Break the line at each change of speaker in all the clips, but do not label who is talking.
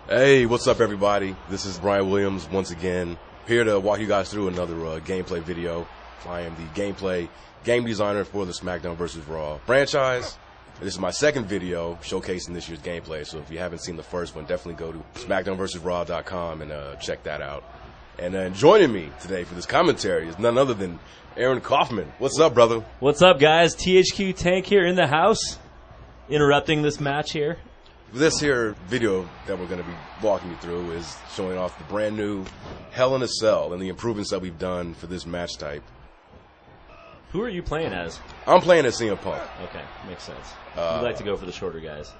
Hey, what's up, everybody? This is Brian Williams once again, here to walk you guys through another gameplay video. I am the gameplay game designer for the SmackDown vs. Raw franchise. And this is my second video showcasing this year's gameplay, so if you haven't seen the first one, definitely go to SmackDownVsRaw.com and check that out. And joining me today for this commentary is none other than Aaron Kaufman. What's up, brother?
What's up, guys? THQ Tank here in the house, interrupting this match here.
This here video that we're going to be walking you through is showing off the brand new Hell in a Cell and the improvements that we've done for this match type.
Who are you playing as?
I'm playing as CM Punk.
Okay, makes sense. You like to go for the shorter guys.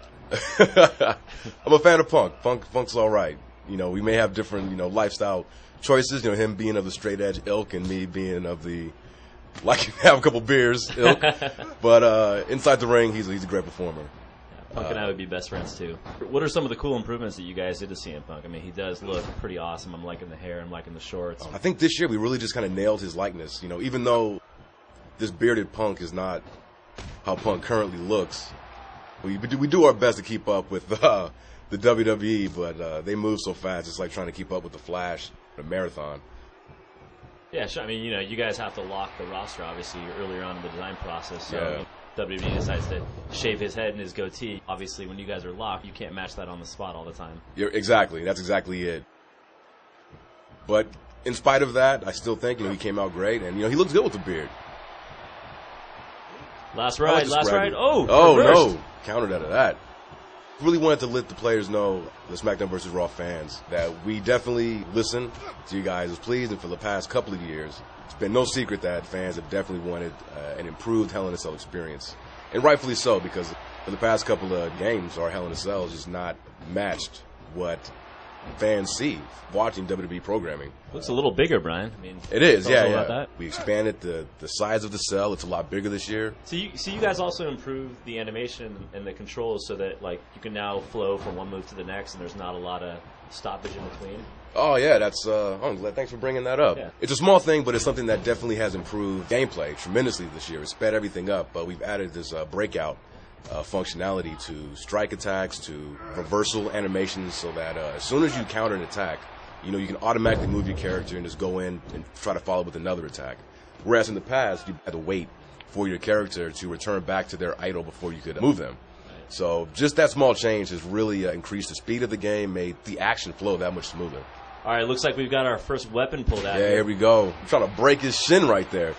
I'm a fan of Punk. Punk's all right. You know, we may have different, lifestyle choices. Him being of the straight edge ilk and me being of the have a couple beers ilk. But inside the ring, he's a great performer.
Punk and I would be best friends, too. What are some of the cool improvements that you guys did to CM Punk? I mean, he does look pretty awesome. I'm liking the hair. I'm liking the shorts.
I think this year we really just kind of nailed his likeness. Even though this bearded Punk is not how Punk currently looks, we do our best to keep up with the WWE, but they move so fast. It's like trying to keep up with the Flash in a marathon.
Yeah, sure. I mean, you guys have to lock the roster, obviously, earlier on in the design process. So
Yeah.
WWE decides to shave his head and his goatee. Obviously, when you guys are locked, you can't match that on the spot all the time.
Exactly. That's exactly it. But in spite of that, I still think he came out great, and he looks good with the beard.
Last ride. Oh,
no, countered out of that. Really wanted to let the players know, the SmackDown vs. Raw fans, that we definitely listen to you guys' pleas, and for the past couple of years, it's been no secret that fans have definitely wanted an improved Hell in a Cell experience. And rightfully so, because for the past couple of games, our Hell in a Cell has just not matched what fans see watching WWE programming.
Looks a little bigger, Brian. I mean,
it is, yeah.
About that.
We expanded the size of the cell. It's a lot bigger this year.
So you guys also improved the animation and the controls so that you can now flow from one move to the next, and there's not a lot of stoppage in between.
Oh yeah, that's. I'm glad. Thanks for bringing that up.
Yeah.
It's a small thing, but it's something that definitely has improved gameplay tremendously this year. It sped everything up, but we've added this breakout functionality to strike attacks, to reversal animations, so that as soon as you counter an attack, you can automatically move your character and just go in and try to follow with another attack. Whereas in the past, you had to wait for your character to return back to their idol before you could move them. So just that small change has really increased the speed of the game, made the action flow that much smoother.
All right, looks like we've got our first weapon pulled out.
Yeah, here we go. I'm trying to break his shin right there.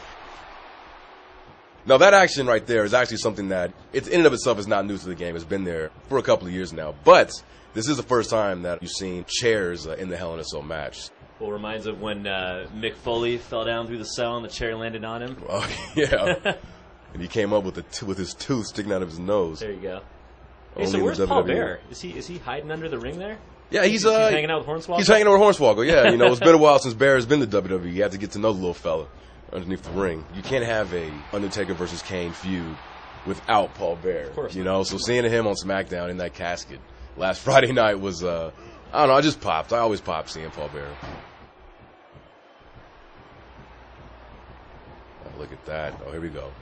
Now, that action right there is actually something that, in and of itself, is not new to the game. It's been there for a couple of years now. But this is the first time that you've seen chairs in the Hell in a Cell match.
Well, reminds of when Mick Foley fell down through the cell and the chair landed on him.
Oh, yeah. And he came up with his tooth sticking out of his nose.
There you go. Hey, so where's Paul Bear? Is he hiding under the ring there?
Yeah, he's
hanging out with Hornswoggle?
He's hanging out with Hornswoggle, yeah. It's been a while since Bear has been to WWE. You have to get to know the little fella underneath the ring. You can't have a Undertaker versus Kane feud without Paul Bear.
Of course.
So seeing him on SmackDown in that casket last Friday night was, I don't know, I just popped. I always pop seeing Paul Bear. Oh, look at that. Oh, here we go.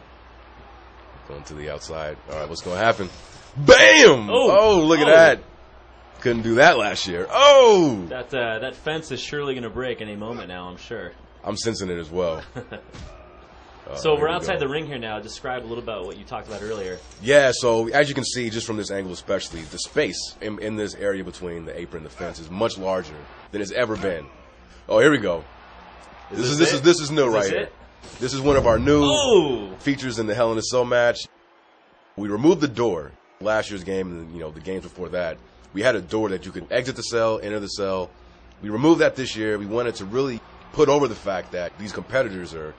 Going to the outside. All right, what's going to happen? Bam! Oh, look at that. Couldn't do that last year. Oh!
That fence is surely going to break any moment now, I'm sure.
I'm sensing it as well.
So we're outside the ring here now. Describe a little about what you talked about earlier.
Yeah, so as you can see, just from this angle especially, the space in this area between the apron and the fence is much larger than it's ever been. Oh, here we go. This is new right here. This is one of our new features in the Hell in a Cell match. We removed the door last year's game and the games before that. We had a door that you could exit the cell, enter the cell. We removed that this year. We wanted to really put over the fact that these competitors are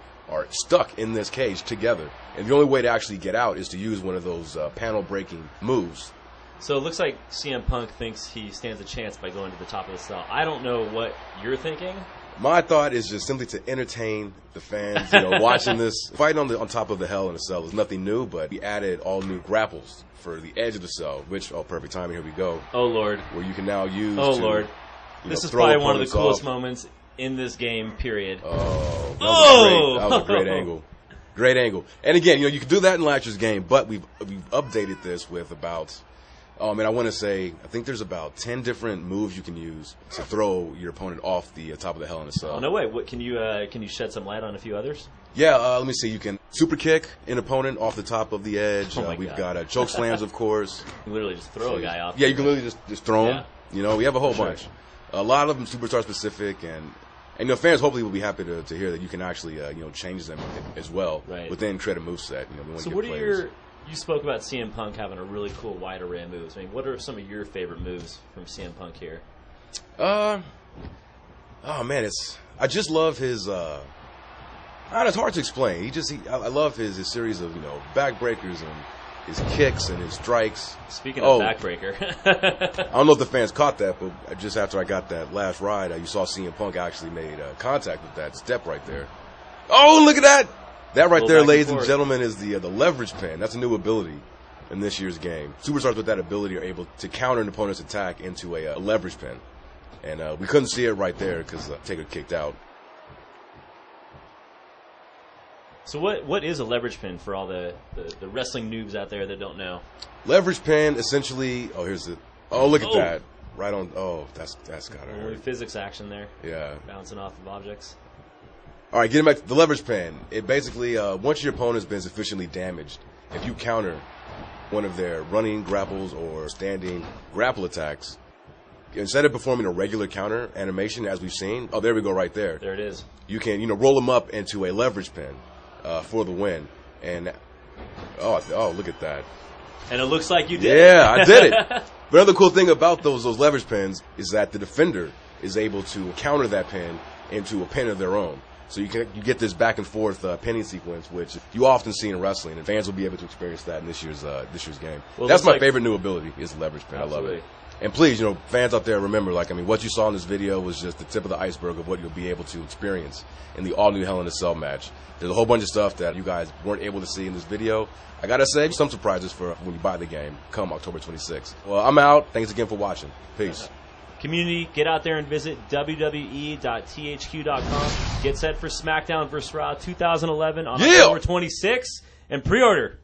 stuck in this cage together. And the only way to actually get out is to use one of those panel-breaking moves.
So it looks like CM Punk thinks he stands a chance by going to the top of the cell. I don't know what you're thinking.
My thought is just simply to entertain the fans, watching this. Fighting on top of the Hell in a Cell is nothing new, but we added all new grapples for the edge of the cell, which, perfect timing, here we go.
Oh, Lord.
Where you can now use
Lord. This is probably one of the coolest moments in this game, period.
Oh, that was a great angle. Great angle. And again, you can do that in last year's game, but we've updated this with about Oh man, I want to say I think there's about 10 different moves you can use to throw your opponent off the top of the Hell in a Cell.
Oh no way! What can you shed some light on a few others?
Yeah, let me see. You can super kick an opponent off the top of the edge. We've got choke slams, of course.
You can literally just throw a guy off.
Yeah, you can literally just throw him.
Yeah.
You know, we have a whole bunch. A lot of them superstar specific, and you know, fans hopefully will be happy to hear that you can actually change them as well within create a moveset. You know, we want
so
to
what
get
are
players.
you spoke about CM Punk having a really cool wide array of moves. I mean, what are some of your favorite moves from CM Punk here?
Oh man, I just love his. It's hard to explain. I love his series of backbreakers and his kicks and his strikes.
Speaking of backbreaker,
I don't know if the fans caught that, but just after I got that last ride, you saw CM Punk actually made contact with that step right there. Oh, look at that! That right there, ladies and gentlemen, is the leverage pin. That's a new ability in this year's game. Superstars with that ability are able to counter an opponent's attack into a leverage pin. And we couldn't see it right there because Taker kicked out.
So what is a leverage pin for all the wrestling noobs out there that don't know?
Leverage pin, essentially. Oh, here's it. Oh, look at that. Right on. Oh, that's gotta hurt.
Physics action there.
Yeah.
Bouncing off of objects.
All right, getting back to the leverage pin. It basically, once your opponent's been sufficiently damaged, if you counter one of their running grapples or standing grapple attacks, instead of performing a regular counter animation as we've seen, oh, there we go right there.
There it is.
You can, roll them up into a leverage pin for the win. And, oh, look at that.
And it looks like you did.
Yeah, I did it. But another cool thing about those leverage pins is that the defender is able to counter that pin into a pin of their own. So you get this back and forth pinning sequence, which you often see in wrestling, and fans will be able to experience that in this year's game.
Well,
that's my favorite new ability is the leverage pin.
Absolutely.
I love it. And please, fans out there, remember, what you saw in this video was just the tip of the iceberg of what you'll be able to experience in the all-new Hell in a Cell match. There's a whole bunch of stuff that you guys weren't able to see in this video. I gotta say, some surprises for when you buy the game come October 26th. Well, I'm out. Thanks again for watching. Peace.
Community, get out there and visit wwe.thq.com. Get set for SmackDown vs. Raw 2011 on October 26th and pre-order.